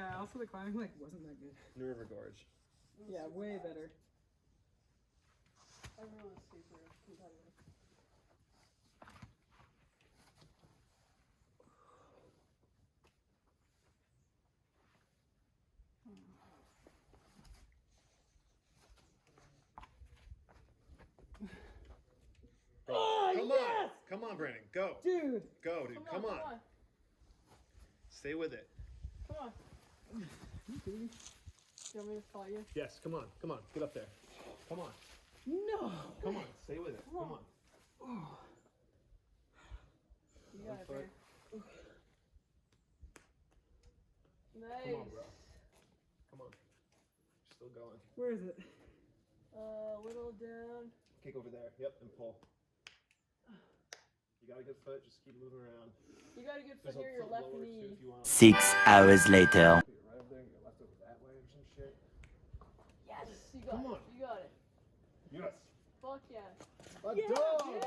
Yeah, also the climbing like wasn't that good. New River Gorge. Yeah, way better. Everyone was super competitive. Bro, come on, Brandon, go. Dude! Go, dude, come on. Stay with it. Come on. Do you want me to follow you? Yes, come on, get up there. Come on, No! come on, stay with it. Come on. You got it, foot. Bear. Nice. Come on, bro. Come on. Still going. Where is it? Little down. Kick over there. Yep, and pull. You got a good foot. Just keep moving around. You got a good foot There's a near your foot left lower, knee. too, if you want. 6 hours later. Put your right over there and your left over that way or some shit. Yes, you got Come it. on. You got it. Yes. Fuck yeah. Let's Yeah, go. dude.